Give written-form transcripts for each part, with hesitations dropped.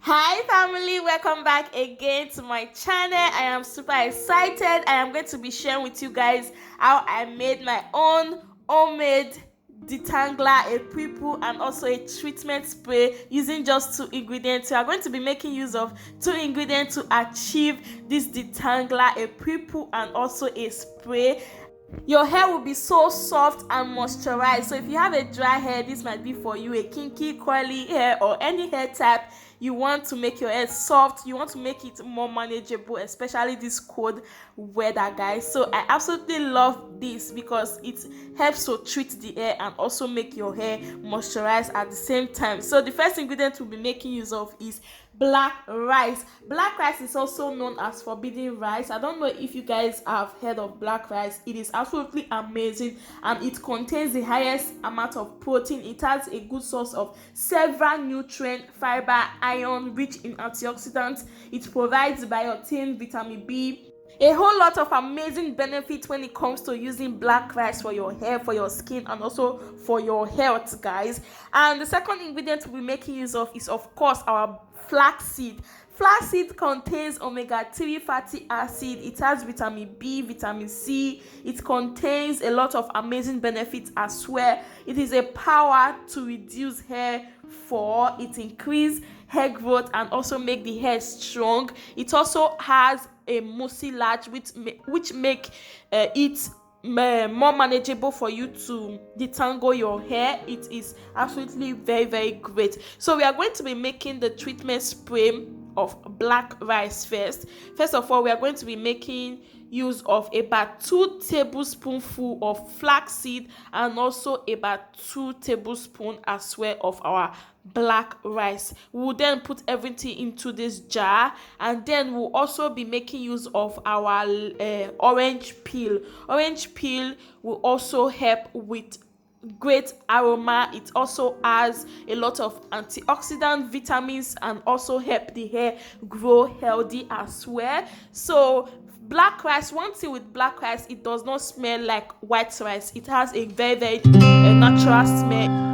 Hi family, welcome back again to my channel. I am super excited. I am going to be sharing with you guys how I made my own homemade detangler, a pre-poo and also a treatment spray using just two ingredients. We are going to be making use of two ingredients to achieve this detangler, a pre-poo and also a spray. Your hair will be so soft and moisturized. So if you have a dry hair, this might be for you. A kinky, curly hair or any hair type, you want to make your hair soft, you want to make it more manageable, especially this cold weather, guys. So I absolutely love this because it helps to treat the hair and also make your hair moisturize at the same time. So the first ingredient we'll be making use of is black rice. Black rice is also known as forbidden rice. I don't know if you guys have heard of black rice. It is absolutely amazing and it contains the highest amount of protein. It has a good source of several nutrients, fiber, iron, rich in antioxidants. It provides biotin, vitamin B, a whole lot of amazing benefits when it comes to using black rice for your hair, for your skin, and also for your health, guys. And the second ingredient we'll be making use of is, of course, our flaxseed. Flaxseed contains omega-3 fatty acid. It has vitamin B, vitamin C. It contains a lot of amazing benefits as well. It is a power to reduce hair fall. It increases hair growth and also make the hair strong. It also has a mucilage which make it more manageable for you to detangle your hair. It is absolutely very great. So we are going to be making the treatment spray of black rice first of all. We are going to be making use of about 2 tablespoonful of flaxseed and also about 2 tablespoons as well of our black rice. We will then put everything into this jar, and then we'll also be making use of our orange peel. Orange peel will also help with great aroma. It also has a lot of antioxidant vitamins and also help the hair grow healthy as well. So black rice, one thing with black rice, it does not smell like white rice. It has a very natural smell.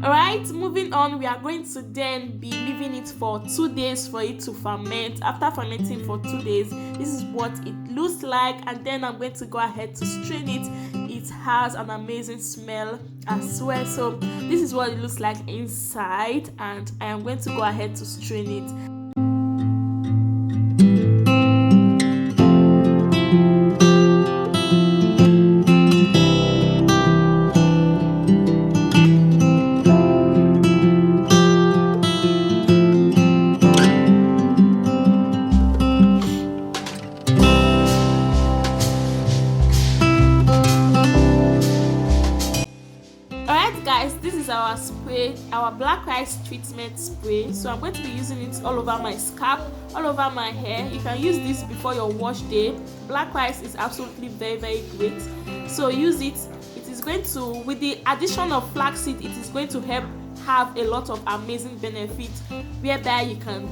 Alright, moving on, we are going to then be leaving it for 2 days for it to ferment. After fermenting for 2 days, this is what it looks like, and then I'm going to go ahead to strain it. It has an amazing smell as well. So this is what it looks like inside, and I am going to go ahead to strain it. Guys, this is our spray, our black rice treatment spray. So I'm going to be using it all over my scalp, all over my hair. You can use this before your wash day. Black rice is absolutely very great, so use it. It is going to, with the addition of flaxseed, it is going to help have a lot of amazing benefits whereby you can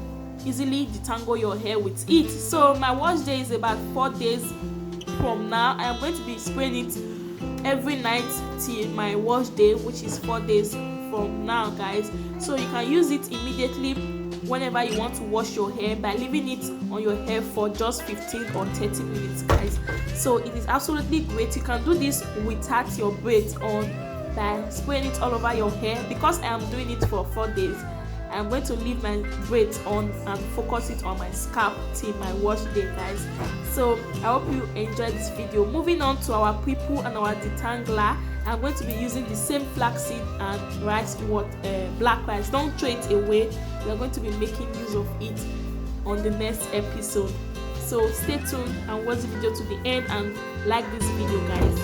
easily detangle your hair with it. So my wash day is about 4 days from now. I am going to be spraying it every night till my wash day, which is 4 days from now, guys. So you can use it immediately whenever you want to wash your hair by leaving it on your hair for just 15 or 30 minutes, guys. So it is absolutely great. You can do this without your braids on by spraying it all over your hair. Because I am doing it for 4 days, I'm going to leave my braids on and focus it on my scalp till my wash day, guys. So I hope you enjoyed this video. Moving on to our pre-poo and our detangler, I'm going to be using the same flaxseed and rice black rice. Don't throw it away. We are going to be making use of it on the next episode. So stay tuned and watch the video to the end and like this video, guys.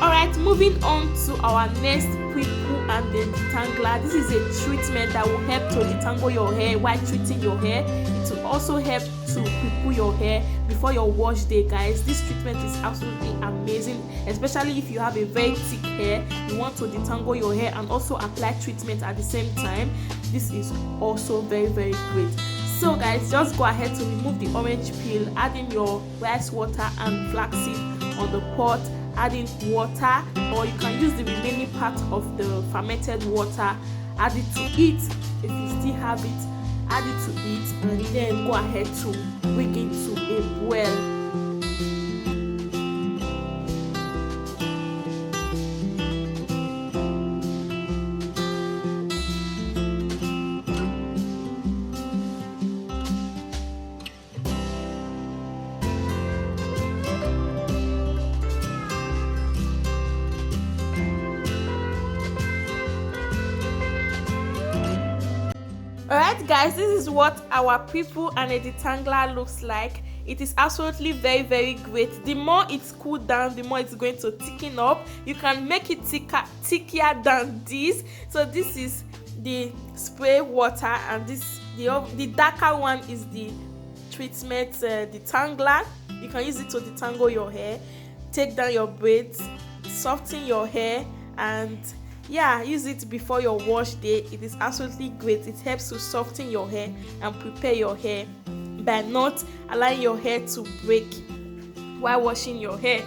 Alright, moving on to our next pre-poo and the detangler. This is a treatment that will help to detangle your hair while treating your hair. It will also help to pre-poo your hair before your wash day, guys. This treatment is absolutely amazing, especially if you have a very thick hair. You want to detangle your hair and also apply treatment at the same time. This is also very great. So guys, just go ahead to remove the orange peel, add in your rice water and flaxseed on the pot, adding water, or you can use the remaining part of the fermented water, add it to it. If you still have it, add it to it, and then go ahead to bring it to a boil. Alright guys, this is what our people and a detangler looks like. It is absolutely very great. The more it's cooled down, the more it's going to thicken up. You can make it thicker than this. So this is the spray water, and this the darker one is the treatment detangler. You can use it to detangle your hair, take down your braids, soften your hair, and yeah, use it before your wash day. It is absolutely great. It helps to soften your hair and prepare your hair by not allowing your hair to break while washing your hair.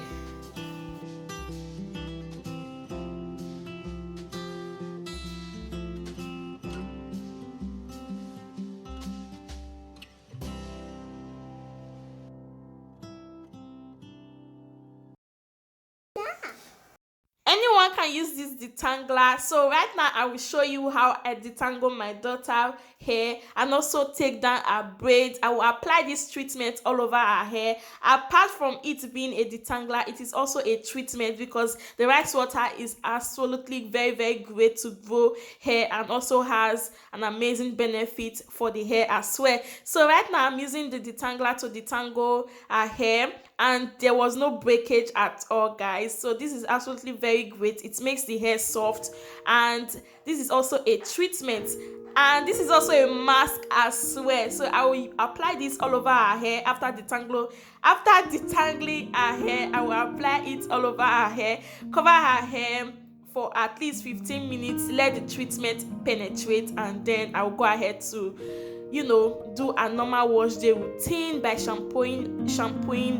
Anyone can use this detangler. So right now I will show you how I detangle my daughter hair and also take down her braids. I will apply this treatment all over her hair. Apart from it being a detangler, it is also a treatment because the rice water is absolutely very great to grow hair and also has an amazing benefit for the hair as well. So right now I'm using the detangler to detangle her hair, and there was no breakage at all, guys. So this is absolutely very great. It makes the hair soft, and this is also a treatment, and this is also a mask as well. So I will apply this all over her hair after detangling her hair. I will apply it all over her hair, cover her hair for at least 15 minutes, let the treatment penetrate, and then I'll go ahead to do a normal wash day routine by shampooing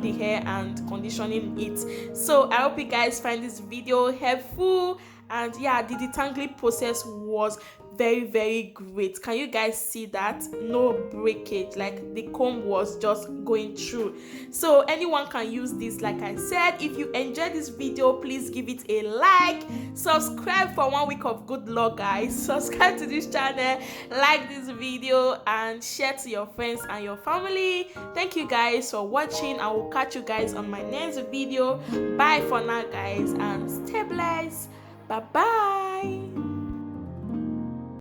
the hair and conditioning it. So I hope you guys find this video helpful, and yeah, the detangling process was very great. Can you guys see that? No breakage, like the comb was just going through. So anyone can use this. Like I said, if you enjoyed this video, please give it a like, subscribe for 1 week of good luck, guys. Subscribe to this channel, like this video, and share to your friends and your family. Thank you guys for watching. I will catch you guys on my next video. Bye for now, guys, and stay blessed. Bye bye.